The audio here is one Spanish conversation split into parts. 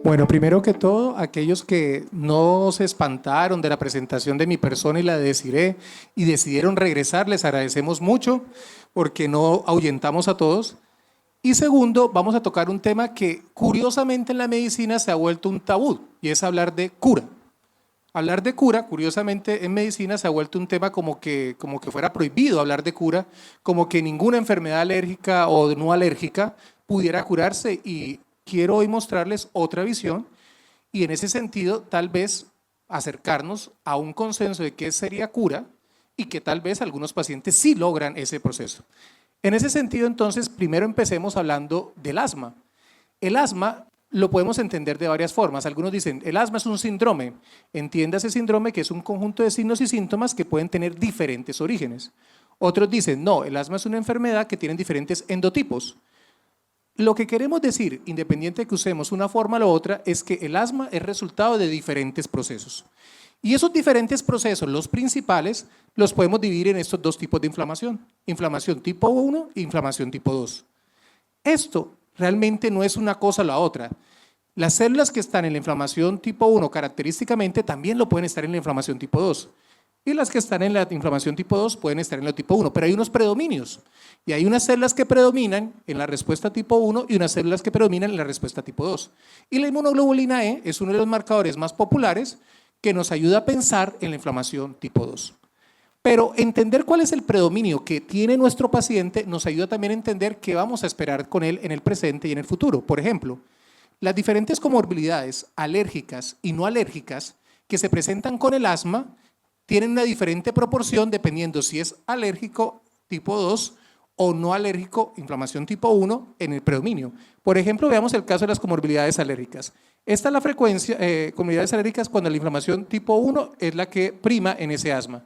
Bueno, primero que todo, aquellos que no se espantaron de la presentación de mi persona y la de Desiree y decidieron regresar, les agradecemos mucho porque no ahuyentamos a todos. Y segundo, vamos a tocar un tema que curiosamente en la medicina se ha vuelto un tabú y es hablar de cura. Hablar de cura, curiosamente en medicina se ha vuelto un tema como que fuera prohibido hablar de cura, como que ninguna enfermedad alérgica o no alérgica pudiera curarse, y quiero hoy mostrarles otra visión y en ese sentido tal vez acercarnos a un consenso de qué sería cura y que tal vez algunos pacientes sí logran ese proceso. En ese sentido, entonces, primero empecemos hablando del asma. El asma lo podemos entender de varias formas. Algunos dicen, el asma es un síndrome. Entienda ese síndrome que es un conjunto de signos y síntomas que pueden tener diferentes orígenes. Otros dicen, no, el asma es una enfermedad que tiene diferentes endotipos. Lo que queremos decir, independiente de que usemos una forma o otra, es que el asma es resultado de diferentes procesos. Y esos diferentes procesos, los principales, los podemos dividir en estos dos tipos de inflamación. Inflamación tipo 1 e inflamación tipo 2. Esto realmente no es una cosa o la otra. Las células que están en la inflamación tipo 1 característicamente también lo pueden estar en la inflamación tipo 2. Y las que están en la inflamación tipo 2 pueden estar en la tipo 1, pero hay unos predominios. Y hay unas células que predominan en la respuesta tipo 1 y unas células que predominan en la respuesta tipo 2. Y la inmunoglobulina E es uno de los marcadores más populares que nos ayuda a pensar en la inflamación tipo 2. Pero entender cuál es el predominio que tiene nuestro paciente nos ayuda también a entender qué vamos a esperar con él en el presente y en el futuro. Por ejemplo, las diferentes comorbilidades alérgicas y no alérgicas que se presentan con el asma tienen una diferente proporción dependiendo si es alérgico tipo 2 o no alérgico, inflamación tipo 1, en el predominio. Por ejemplo, veamos el caso de las comorbilidades alérgicas. Esta es la frecuencia, comorbilidades alérgicas cuando la inflamación tipo 1 es la que prima en ese asma.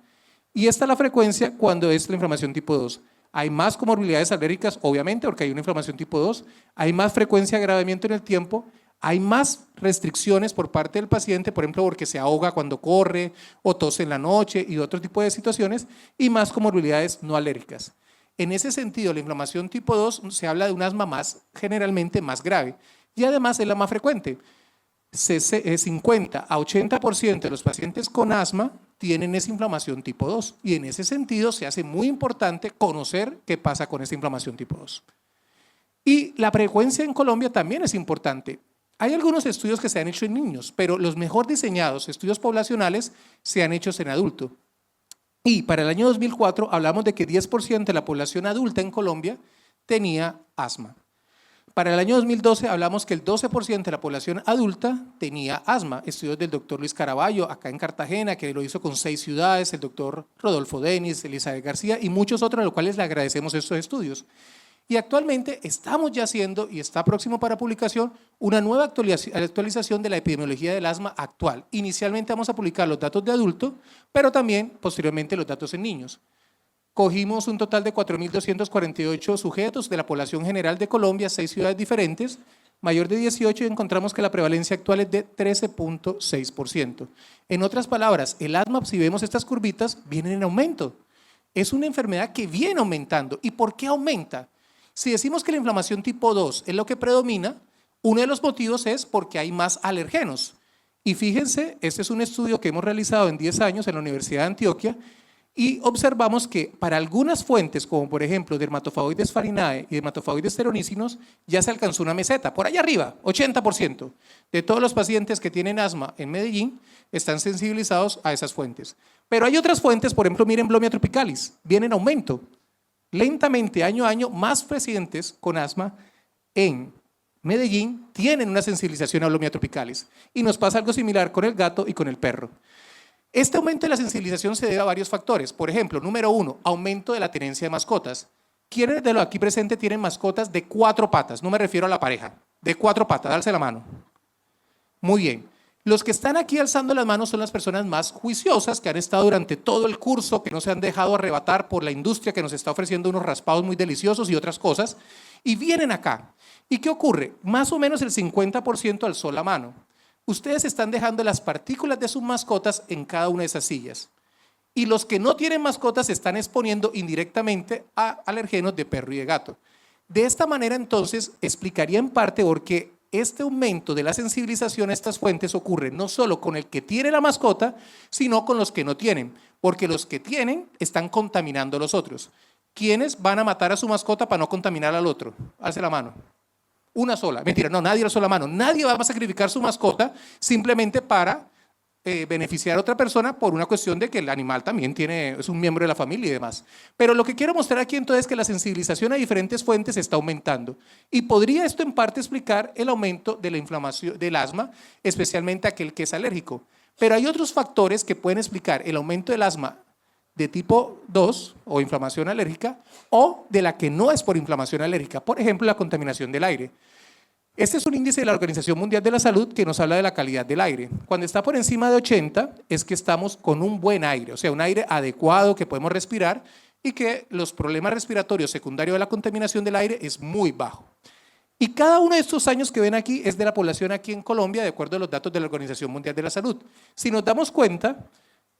Y esta es la frecuencia cuando es la inflamación tipo 2. Hay más comorbilidades alérgicas, obviamente, porque hay una inflamación tipo 2. Hay más frecuencia de agravamiento en el tiempo. Hay más restricciones por parte del paciente, por ejemplo, porque se ahoga cuando corre o tose en la noche y otro tipo de situaciones. Y más comorbilidades no alérgicas. En ese sentido, la inflamación tipo 2 se habla de un asma generalmente más grave. Y además es la más frecuente. 50 a 80% de los pacientes con asma tienen esa inflamación tipo 2 y en ese sentido se hace muy importante conocer qué pasa con esa inflamación tipo 2. Y la frecuencia en Colombia también es importante. Hay algunos estudios que se han hecho en niños, pero los mejor diseñados estudios poblacionales se han hecho en adulto. Y para el año 2004 hablamos de que 10% de la población adulta en Colombia tenía asma. Para el año 2012 hablamos que el 12% de la población adulta tenía asma. Estudios del doctor Luis Caraballo, acá en Cartagena, que lo hizo con 6 ciudades, el doctor Rodolfo Denis, Elizabeth García y muchos otros, a los cuales le agradecemos estos estudios. Y actualmente estamos ya haciendo, y está próximo para publicación, una nueva actualización de la epidemiología del asma actual. Inicialmente vamos a publicar los datos de adulto, pero también posteriormente los datos en niños. Cogimos un total de 4.248 sujetos de la población general de Colombia, 6 ciudades diferentes, mayor de 18, y encontramos que la prevalencia actual es de 13.6%. En otras palabras, el asma, si vemos estas curvitas, viene en aumento. Es una enfermedad que viene aumentando. ¿Y por qué aumenta? Si decimos que la inflamación tipo 2 es lo que predomina, uno de los motivos es porque hay más alergenos. Y fíjense, este es un estudio que hemos realizado en 10 años en la Universidad de Antioquia, y observamos que para algunas fuentes, como por ejemplo Dermatofagoides farinae y Dermatofagoides ceronícinos, ya se alcanzó una meseta, por allá arriba, 80% de todos los pacientes que tienen asma en Medellín están sensibilizados a esas fuentes. Pero hay otras fuentes, por ejemplo, miren Blomia tropicalis, viene en aumento. Lentamente, año a año, más pacientes con asma en Medellín tienen una sensibilización a Blomia tropicalis. Y nos pasa algo similar con el gato y con el perro. Este aumento de la sensibilización se debe a varios factores. Por ejemplo, número 1, aumento de la tenencia de mascotas. ¿Quiénes de los aquí presentes tienen mascotas de 4 patas? No me refiero a la pareja. De 4 patas, darse la mano. Muy bien. Los que están aquí alzando las manos son las personas más juiciosas que han estado durante todo el curso, que no se han dejado arrebatar por la industria que nos está ofreciendo unos raspados muy deliciosos y otras cosas, y vienen acá. ¿Y qué ocurre? Más o menos el 50% alzó la mano. Ustedes están dejando las partículas de sus mascotas en cada una de esas sillas. Y los que no tienen mascotas se están exponiendo indirectamente a alergenos de perro y de gato. De esta manera, entonces, explicaría en parte por qué este aumento de la sensibilización a estas fuentes ocurre no solo con el que tiene la mascota, sino con los que no tienen, porque los que tienen están contaminando a los otros. ¿Quiénes van a matar a su mascota para no contaminar al otro? Alce la mano. Una sola. Mentira, no, nadie alzó la mano. Nadie va a sacrificar su mascota simplemente para beneficiar a otra persona por una cuestión de que el animal también es un miembro de la familia y demás. Pero lo que quiero mostrar aquí entonces es que la sensibilización a diferentes fuentes está aumentando. Y podría esto en parte explicar el aumento de la inflamación, del asma, especialmente aquel que es alérgico. Pero hay otros factores que pueden explicar el aumento del asma de tipo 2 o inflamación alérgica o de la que no es por inflamación alérgica. Por ejemplo, la contaminación del aire. Este es un índice de la Organización Mundial de la Salud que nos habla de la calidad del aire. Cuando está por encima de 80 es que estamos con un buen aire, o sea, un aire adecuado que podemos respirar y que los problemas respiratorios secundarios de la contaminación del aire es muy bajo. Y cada uno de estos años que ven aquí es de la población aquí en Colombia, de acuerdo a los datos de la Organización Mundial de la Salud. Si nos damos cuenta,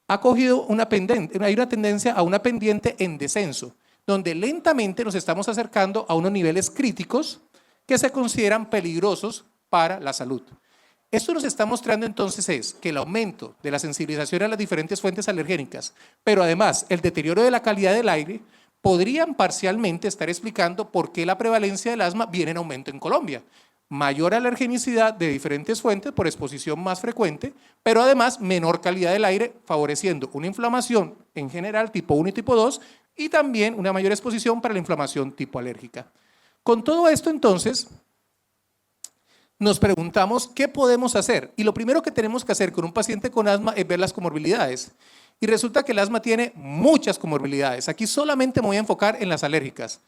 ha cogido hay una tendencia a una pendiente en descenso, donde lentamente nos estamos acercando a unos niveles críticos que se consideran peligrosos para la salud. Esto nos está mostrando entonces es que el aumento de la sensibilización a las diferentes fuentes alergénicas, pero además el deterioro de la calidad del aire, podrían parcialmente estar explicando por qué la prevalencia del asma viene en aumento en Colombia. Mayor alergenicidad de diferentes fuentes por exposición más frecuente, pero además menor calidad del aire, favoreciendo una inflamación en general tipo 1 y tipo 2 y también una mayor exposición para la inflamación tipo alérgica. Con todo esto, entonces, nos preguntamos qué podemos hacer. Y lo primero que tenemos que hacer con un paciente con asma es ver las comorbilidades. Y resulta que el asma tiene muchas comorbilidades. Aquí solamente me voy a enfocar en las alérgicas.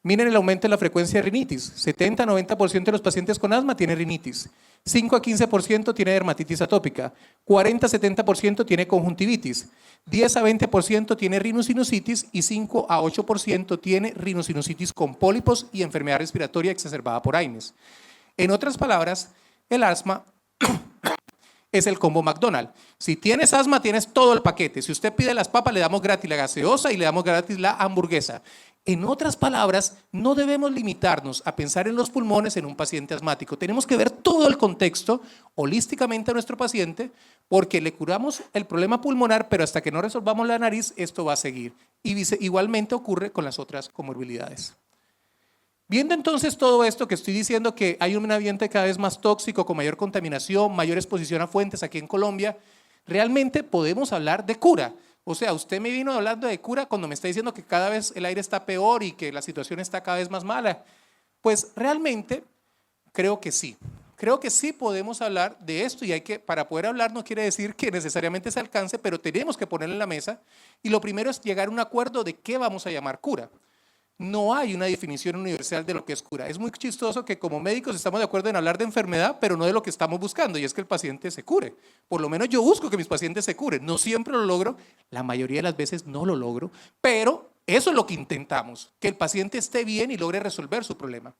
Miren el aumento en la frecuencia de rinitis. 70-90% de los pacientes con asma tienen rinitis. 5-15% tiene dermatitis atópica. 40-70% tiene conjuntivitis. 10-20% tiene rhinosinusitis y 5-8% tiene rhinosinusitis con pólipos y enfermedad respiratoria exacerbada por AINES. En otras palabras, el asma es el combo McDonald's. Si tienes asma, tienes todo el paquete. Si usted pide las papas, le damos gratis la gaseosa y le damos gratis la hamburguesa. En otras palabras, no debemos limitarnos a pensar en los pulmones en un paciente asmático. Tenemos que ver todo el contexto holísticamente a nuestro paciente porque le curamos el problema pulmonar, pero hasta que no resolvamos la nariz, esto va a seguir. Y igualmente ocurre con las otras comorbilidades. Viendo entonces todo esto que estoy diciendo, que hay un ambiente cada vez más tóxico, con mayor contaminación, mayor exposición a fuentes aquí en Colombia, realmente podemos hablar de cura. O sea, usted me vino hablando de cura cuando me está diciendo que cada vez el aire está peor y que la situación está cada vez más mala. Pues realmente creo que sí. Creo que sí podemos hablar de esto y para poder hablar no quiere decir que necesariamente se alcance, pero tenemos que ponerlo en la mesa y lo primero es llegar a un acuerdo de qué vamos a llamar cura. No hay una definición universal de lo que es cura. Es muy chistoso que como médicos estamos de acuerdo en hablar de enfermedad, pero no de lo que estamos buscando, y es que el paciente se cure. Por lo menos yo busco que mis pacientes se curen. No siempre lo logro, la mayoría de las veces no lo logro, pero eso es lo que intentamos, que el paciente esté bien y logre resolver su problema.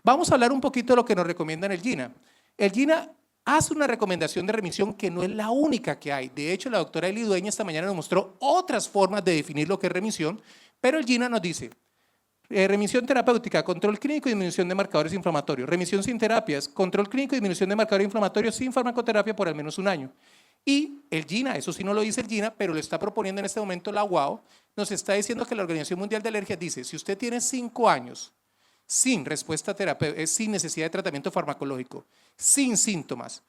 Vamos a hablar un poquito de lo que nos recomienda el GINA. El GINA hace una recomendación de remisión que no es la única que hay. De hecho, la doctora Eli Dueña esta mañana nos mostró otras formas de definir lo que es remisión, pero el GINA nos dice: remisión terapéutica, control clínico y disminución de marcadores inflamatorios. Remisión sin terapias, control clínico y disminución de marcadores inflamatorios sin farmacoterapia por al menos un año. Y el GINA, eso sí no lo dice el GINA, pero lo está proponiendo en este momento la UAO, nos está diciendo que la Organización Mundial de Alergias dice: si usted tiene 5 años sin respuesta terapéutica, sin necesidad de tratamiento farmacológico, sin síntomas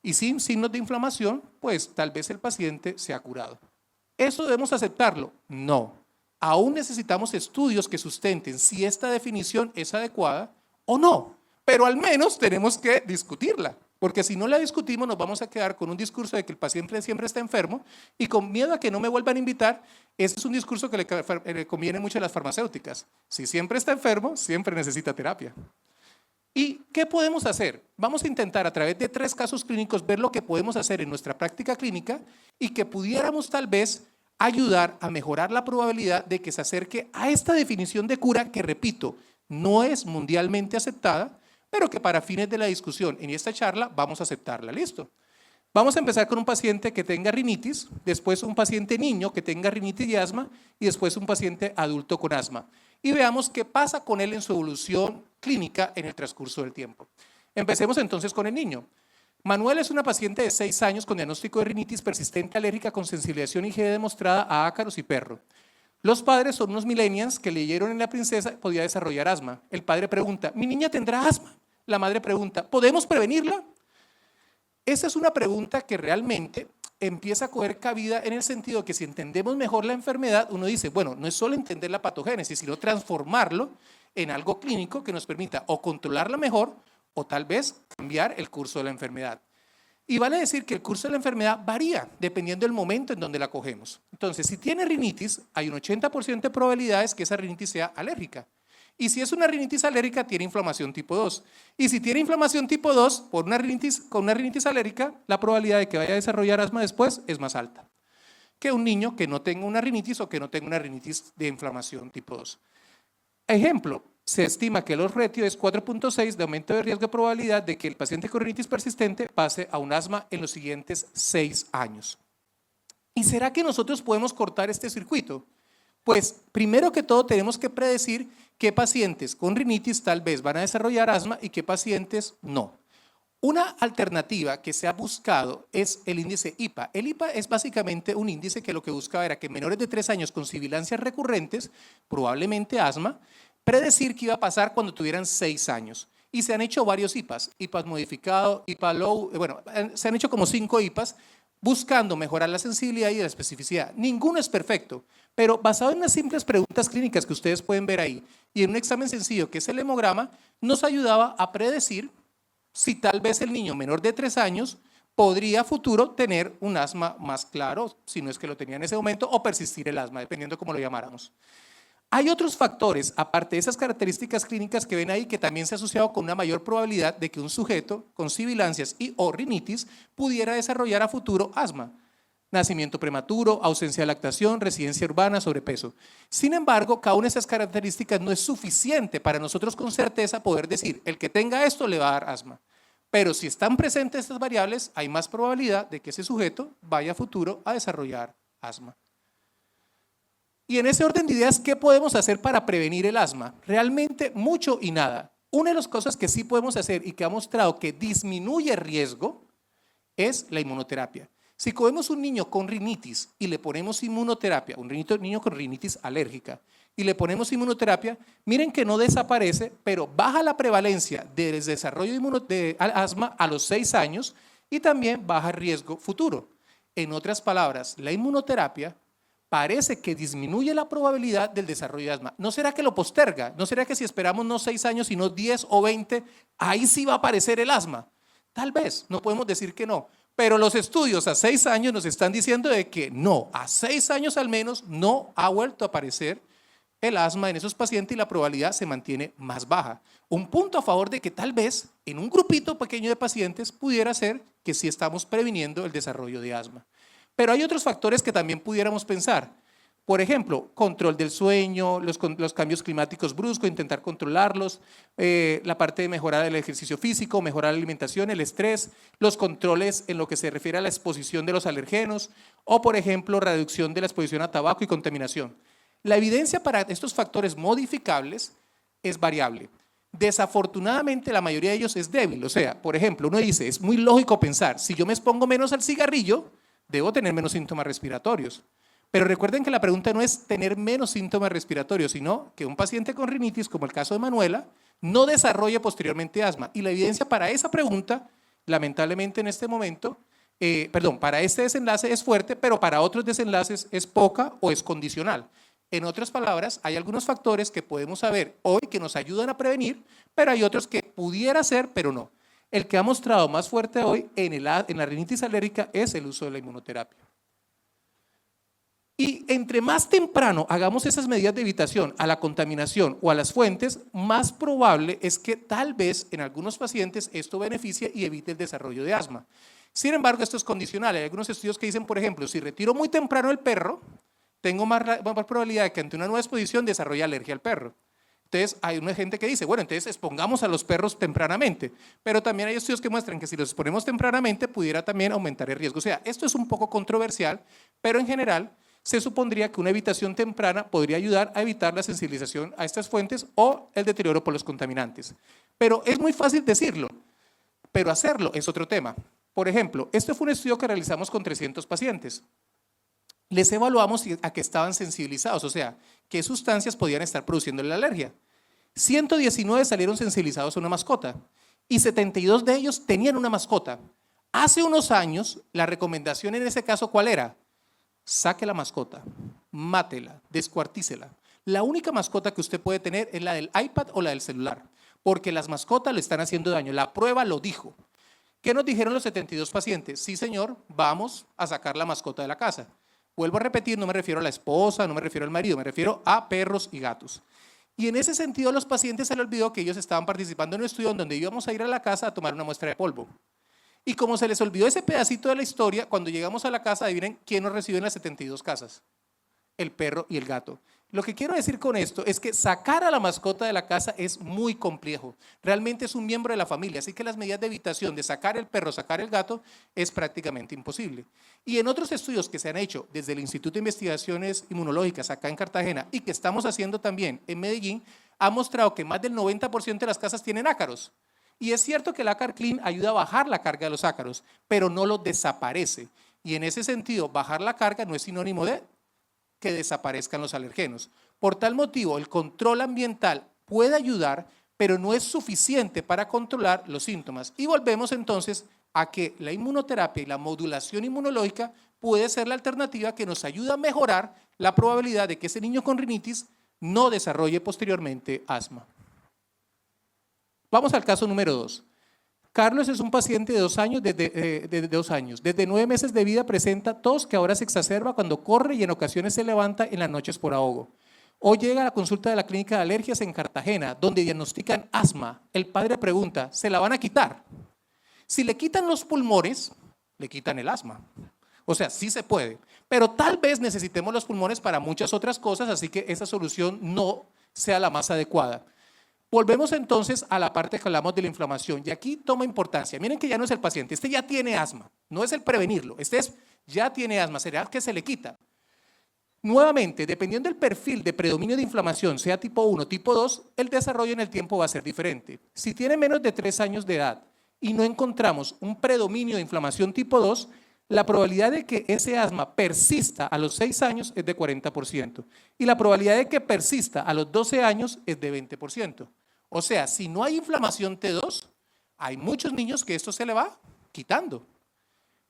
y sin signos de inflamación, pues tal vez el paciente se ha curado. ¿Eso debemos aceptarlo? No. Aún necesitamos estudios que sustenten si esta definición es adecuada o no, pero al menos tenemos que discutirla, porque si no la discutimos nos vamos a quedar con un discurso de que el paciente siempre está enfermo y con miedo a que no me vuelvan a invitar. Ese es un discurso que le conviene mucho a las farmacéuticas. Si siempre está enfermo, siempre necesita terapia. ¿Y qué podemos hacer? Vamos a intentar a través de 3 casos clínicos ver lo que podemos hacer en nuestra práctica clínica y que pudiéramos tal vez ayudar a mejorar la probabilidad de que se acerque a esta definición de cura que, repito, no es mundialmente aceptada, pero que para fines de la discusión en esta charla vamos a aceptarla. ¿Listo? Vamos a empezar con un paciente que tenga rinitis, después un paciente niño que tenga rinitis y asma y después un paciente adulto con asma. Y veamos qué pasa con él en su evolución clínica en el transcurso del tiempo. Empecemos entonces con el niño. Manuel es una paciente de 6 años con diagnóstico de rinitis persistente alérgica con sensibilización IgE demostrada a ácaros y perro. Los padres son unos millennials que leyeron en La Princesa podía desarrollar asma. El padre pregunta, ¿mi niña tendrá asma? La madre pregunta, ¿podemos prevenirla? Esa es una pregunta que realmente empieza a coger cabida en el sentido que si entendemos mejor la enfermedad, uno dice, bueno, no es solo entender la patogénesis, sino transformarlo en algo clínico que nos permita o controlarla mejor o tal vez cambiar el curso de la enfermedad. Y vale decir que el curso de la enfermedad varía dependiendo del momento en donde la cogemos. Entonces, si tiene rinitis, hay un 80% de probabilidades que esa rinitis sea alérgica. Y si es una rinitis alérgica, tiene inflamación tipo 2. Y si tiene inflamación tipo 2 con una rinitis alérgica, la probabilidad de que vaya a desarrollar asma después es más alta que un niño que no tenga una rinitis o que no tenga una rinitis de inflamación tipo 2. Ejemplo, se estima que el odds ratio es 4.6 de aumento de riesgo de probabilidad de que el paciente con rinitis persistente pase a un asma en los siguientes 6 años. ¿Y será que nosotros podemos cortar este circuito? Pues primero que todo tenemos que predecir qué pacientes con rinitis tal vez van a desarrollar asma y qué pacientes no. Una alternativa que se ha buscado es el índice IPA. El IPA es básicamente un índice que lo que buscaba era que menores de 3 años con sibilancias recurrentes, probablemente asma, predecir qué iba a pasar cuando tuvieran 6 años. Y se han hecho varios IPAs, IPAs modificado, IPA low, bueno, se han hecho como 5 IPAs buscando mejorar la sensibilidad y la especificidad. Ninguno es perfecto, pero basado en unas simples preguntas clínicas que ustedes pueden ver ahí y en un examen sencillo que es el hemograma, nos ayudaba a predecir si tal vez el niño menor de 3 años podría a futuro tener un asma más claro, si no es que lo tenía en ese momento, o persistir el asma, dependiendo de cómo lo llamáramos. Hay otros factores, aparte de esas características clínicas que ven ahí, que también se ha asociado con una mayor probabilidad de que un sujeto con sibilancias y o rinitis pudiera desarrollar a futuro asma. Nacimiento prematuro, ausencia de lactación, residencia urbana, sobrepeso. Sin embargo, cada una de esas características no es suficiente para nosotros con certeza poder decir, el que tenga esto le va a dar asma. Pero si están presentes estas variables, hay más probabilidad de que ese sujeto vaya a futuro a desarrollar asma. Y en ese orden de ideas, ¿qué podemos hacer para prevenir el asma? Realmente mucho y nada. Una de las cosas que sí podemos hacer y que ha mostrado que disminuye el riesgo es la inmunoterapia. Si cogemos un niño con rinitis y le ponemos inmunoterapia, un niño con rinitis alérgica, y le ponemos inmunoterapia, miren que no desaparece, pero baja la prevalencia del desarrollo de asma a los 6 años y también baja el riesgo futuro. En otras palabras, la inmunoterapia parece que disminuye la probabilidad del desarrollo de asma. ¿No será que lo posterga? ¿No será que si esperamos no 6 años, sino 10 o 20, ahí sí va a aparecer el asma? Tal vez, no podemos decir que no. Pero los estudios a 6 años nos están diciendo de que no, a 6 años al menos no ha vuelto a aparecer el asma en esos pacientes y la probabilidad se mantiene más baja. Un punto a favor de que tal vez en un grupito pequeño de pacientes pudiera ser que sí estamos previniendo el desarrollo de asma. Pero hay otros factores que también pudiéramos pensar. Por ejemplo, control del sueño, los cambios climáticos bruscos, intentar controlarlos, la parte de mejorar el ejercicio físico, mejorar la alimentación, el estrés, los controles en lo que se refiere a la exposición de los alergenos o, por ejemplo, reducción de la exposición a tabaco y contaminación. La evidencia para estos factores modificables es variable. Desafortunadamente, la mayoría de ellos es débil. O sea, por ejemplo, uno dice, es muy lógico pensar, si yo me expongo menos al cigarrillo, debo tener menos síntomas respiratorios. Pero recuerden que la pregunta no es tener menos síntomas respiratorios, sino que un paciente con rinitis, como el caso de Manuela, no desarrolle posteriormente asma. Y la evidencia para esa pregunta, lamentablemente en este momento, para este desenlace es fuerte, pero para otros desenlaces es poca o es condicional. En otras palabras, hay algunos factores que podemos saber hoy que nos ayudan a prevenir, pero hay otros que pudiera ser, pero no. El que ha mostrado más fuerte hoy en la rinitis alérgica es el uso de la inmunoterapia. Y entre más temprano hagamos esas medidas de evitación a la contaminación o a las fuentes, más probable es que tal vez en algunos pacientes esto beneficie y evite el desarrollo de asma. Sin embargo, esto es condicional. Hay algunos estudios que dicen, por ejemplo, si retiro muy temprano el perro, tengo más probabilidad de que ante una nueva exposición desarrolle alergia al perro. Entonces, hay una gente que dice, bueno, entonces expongamos a los perros tempranamente, pero también hay estudios que muestran que si los exponemos tempranamente pudiera también aumentar el riesgo. O sea, esto es un poco controversial, pero en general se supondría que una evitación temprana podría ayudar a evitar la sensibilización a estas fuentes o el deterioro por los contaminantes. Pero es muy fácil decirlo. pero hacerlo es otro tema. Por ejemplo, este fue un estudio que realizamos con 300 pacientes. Les evaluamos a que estaban sensibilizados, o sea, qué sustancias podían estar produciendo la alergia. 119 salieron sensibilizados a una mascota y 72 de ellos tenían una mascota. Hace unos años, la recomendación en ese caso, ¿cuál era? Saque la mascota, mátela, descuartícela. La única mascota que usted puede tener es la del iPad o la del celular, porque las mascotas le están haciendo daño. La prueba lo dijo. ¿Qué nos dijeron los 72 pacientes? Sí, señor, vamos a sacar la mascota de la casa. Vuelvo a repetir, no me refiero a la esposa, no me refiero al marido, me refiero a perros y gatos. Y en ese sentido, a los pacientes se les olvidó que ellos estaban participando en un estudio en donde íbamos a ir a la casa a tomar una muestra de polvo. Y como se les olvidó ese pedacito de la historia, cuando llegamos a la casa, adivinen quién nos recibió en las 72 casas. El perro y el gato. Lo que quiero decir con esto es que sacar a la mascota de la casa es muy complejo. Realmente es un miembro de la familia, así que las medidas de evitación de sacar el perro, sacar el gato, es prácticamente imposible. Y en otros estudios que se han hecho desde el Instituto de Investigaciones Inmunológicas acá en Cartagena y que estamos haciendo también en Medellín, ha mostrado que más del 90% de las casas tienen ácaros. Y es cierto que el Ácar Clean ayuda a bajar la carga de los ácaros, pero no los desaparece. Y en ese sentido, bajar la carga no es sinónimo de que desaparezcan los alergenos. Por tal motivo, el control ambiental puede ayudar, pero no es suficiente para controlar los síntomas. Y volvemos entonces a que la inmunoterapia y la modulación inmunológica puede ser la alternativa que nos ayuda a mejorar la probabilidad de que ese niño con rinitis no desarrolle posteriormente asma. Vamos al caso número 2. Carlos es un paciente de 2 años, desde 2 años. Desde 9 meses de vida presenta tos que ahora se exacerba cuando corre y en ocasiones se levanta en las noches por ahogo. Hoy llega a la consulta de la clínica de alergias en Cartagena, donde diagnostican asma. El padre pregunta, ¿se la van a quitar? Si le quitan los pulmones, le quitan el asma. O sea, sí se puede, pero tal vez necesitemos los pulmones para muchas otras cosas, así que esa solución no sea la más adecuada. Volvemos entonces a la parte que hablamos de la inflamación y aquí toma importancia. Miren que ya no es el paciente, este ya tiene asma, no es el prevenirlo, ya tiene asma, ¿será que se le quita? Nuevamente, dependiendo del perfil de predominio de inflamación, sea tipo 1 o tipo 2, el desarrollo en el tiempo va a ser diferente. Si tiene menos de 3 años de edad y no encontramos un predominio de inflamación tipo 2, la probabilidad de que ese asma persista a los 6 años es de 40% y la probabilidad de que persista a los 12 años es de 20%. O sea, si no hay inflamación T2, hay muchos niños que esto se le va quitando.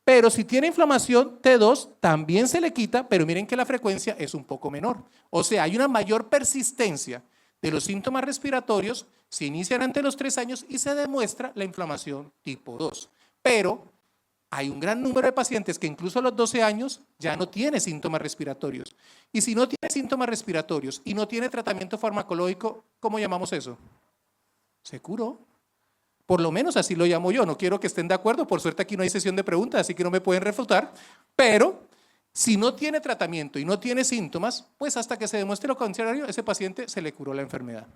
Pero si tiene inflamación T2, también se le quita, pero miren que la frecuencia es un poco menor. O sea, hay una mayor persistencia de los síntomas respiratorios, se inician ante los 3 años y se demuestra la inflamación tipo 2. Pero hay un gran número de pacientes que incluso a los 12 años ya no tiene síntomas respiratorios. Y si no tiene síntomas respiratorios y no tiene tratamiento farmacológico, ¿cómo llamamos eso? Se curó. Por lo menos así lo llamo yo. No quiero que estén de acuerdo. Por suerte aquí no hay sesión de preguntas, así que no me pueden refutar. Pero si no tiene tratamiento y no tiene síntomas, pues hasta que se demuestre lo contrario, ese paciente se le curó la enfermedad.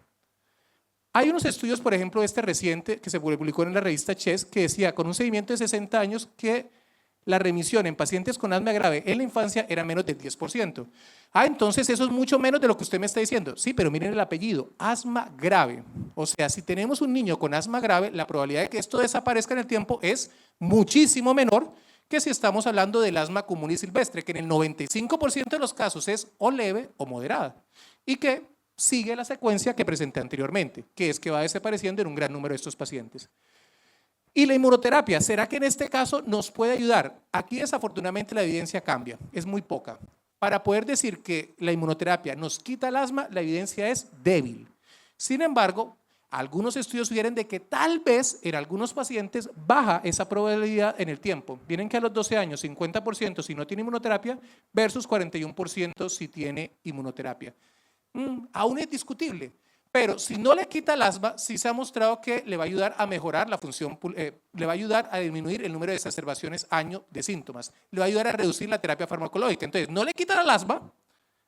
Hay unos estudios, por ejemplo, reciente que se publicó en la revista Chess, que decía con un seguimiento de 60 años que la remisión en pacientes con asma grave en la infancia era menos del 10%. Entonces eso es mucho menos de lo que usted me está diciendo. Sí, pero miren el apellido, asma grave. O sea, si tenemos un niño con asma grave, la probabilidad de que esto desaparezca en el tiempo es muchísimo menor que si estamos hablando del asma común y silvestre, que en el 95% de los casos es o leve o moderada. Y que sigue la secuencia que presenté anteriormente, que es que va desapareciendo en un gran número de estos pacientes. Y la inmunoterapia, ¿será que en este caso nos puede ayudar? Aquí desafortunadamente la evidencia cambia, es muy poca. Para poder decir que la inmunoterapia nos quita el asma, la evidencia es débil. Sin embargo, algunos estudios sugieren de que tal vez en algunos pacientes baja esa probabilidad en el tiempo. Miren que a los 12 años, 50% si no tiene inmunoterapia versus 41% si tiene inmunoterapia. Aún es discutible. Pero si no le quita el asma, sí se ha mostrado que le va a ayudar a mejorar la función, le va a ayudar a disminuir el número de exacerbaciones año de síntomas, le va a ayudar a reducir la terapia farmacológica. Entonces, no le quitan el asma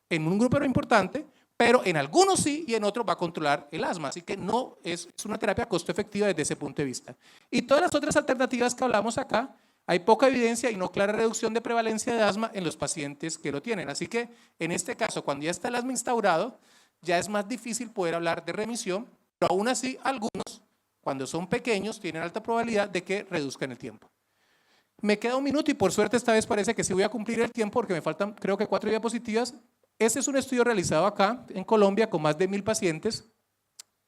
en un grupo importante, pero en algunos sí y en otros va a controlar el asma. Así que no es una terapia costo efectiva desde ese punto de vista. Y todas las otras alternativas que hablamos acá, hay poca evidencia y no clara reducción de prevalencia de asma en los pacientes que lo tienen. Así que en este caso, cuando ya está el asma instaurado, ya es más difícil poder hablar de remisión, pero aún así algunos, cuando son pequeños, tienen alta probabilidad de que reduzcan el tiempo. Me queda un minuto y por suerte esta vez parece que sí voy a cumplir el tiempo porque me faltan creo que 4 diapositivas. Este es un estudio realizado acá en Colombia con más de 1000 pacientes,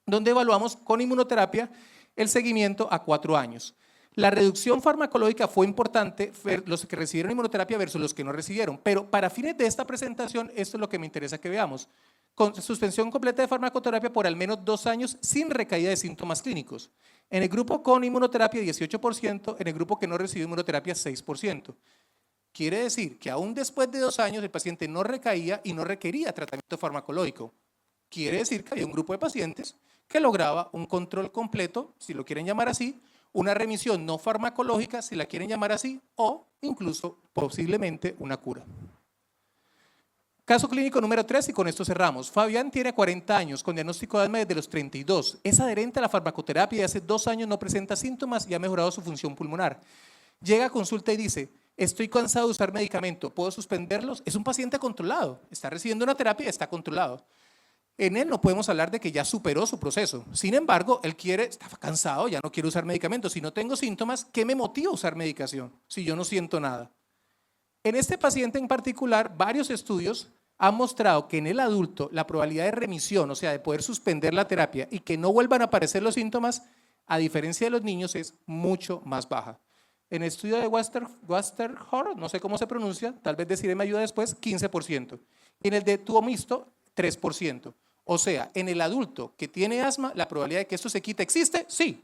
donde evaluamos con inmunoterapia el seguimiento a 4 años. La reducción farmacológica fue importante, los que recibieron inmunoterapia versus los que no recibieron, pero para fines de esta presentación, esto es lo que me interesa que veamos. Con suspensión completa de farmacoterapia por al menos 2 años sin recaída de síntomas clínicos. En el grupo con inmunoterapia 18%, en el grupo que no recibió inmunoterapia 6%. Quiere decir que aún después de 2 años el paciente no recaía y no requería tratamiento farmacológico. Quiere decir que había un grupo de pacientes que lograba un control completo, si lo quieren llamar así, una remisión no farmacológica, si la quieren llamar así, o incluso posiblemente una cura. Caso clínico número 3 y con esto cerramos. Fabián tiene 40 años con diagnóstico de asma desde los 32. Es adherente a la farmacoterapia y hace 2 años no presenta síntomas y ha mejorado su función pulmonar. Llega a consulta y dice, estoy cansado de usar medicamento, ¿puedo suspenderlos? Es un paciente controlado, está recibiendo una terapia y está controlado. En él no podemos hablar de que ya superó su proceso. Sin embargo, él está cansado, ya no quiere usar medicamentos. Si no tengo síntomas, ¿qué me motiva a usar medicación si yo no siento nada? En este paciente en particular, varios estudios han mostrado que en el adulto la probabilidad de remisión, o sea, de poder suspender la terapia y que no vuelvan a aparecer los síntomas, a diferencia de los niños, es mucho más baja. En el estudio de Westerhor, no sé cómo se pronuncia, tal vez deciré me ayuda después, 15%. En el de tubo mixto, 3%. O sea, en el adulto que tiene asma, la probabilidad de que esto se quite, ¿existe? Sí,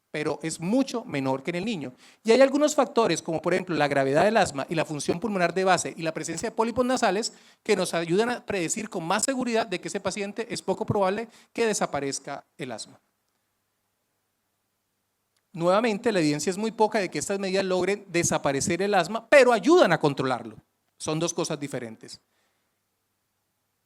pero es mucho menor que en el niño. Y hay algunos factores, como por ejemplo la gravedad del asma y la función pulmonar de base y la presencia de pólipos nasales, que nos ayudan a predecir con más seguridad de que ese paciente es poco probable que desaparezca el asma. Nuevamente, la evidencia es muy poca de que estas medidas logren desaparecer el asma, pero ayudan a controlarlo. Son 2 cosas diferentes.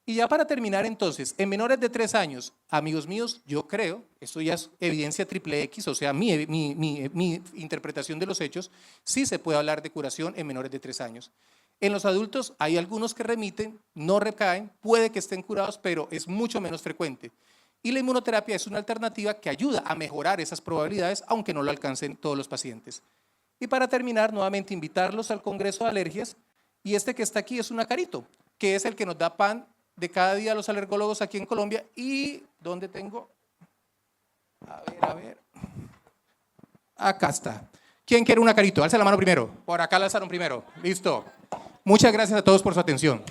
Y ya para terminar entonces, en menores de 3 años, amigos míos, yo creo, esto ya es evidencia triple X, o sea, mi interpretación de los hechos, sí se puede hablar de curación en menores de 3 años. En los adultos hay algunos que remiten, no recaen, puede que estén curados, pero es mucho menos frecuente. Y la inmunoterapia es una alternativa que ayuda a mejorar esas probabilidades, aunque no lo alcancen todos los pacientes. Y para terminar, nuevamente invitarlos al Congreso de Alergias, y este que está aquí es un acarito, que es el que nos da pan de cada día a los alergólogos aquí en Colombia. Y ¿dónde tengo? A ver. Acá está. ¿Quién quiere un acarito? Alza la mano primero. Por acá la alzaron primero. Listo. Muchas gracias a todos por su atención.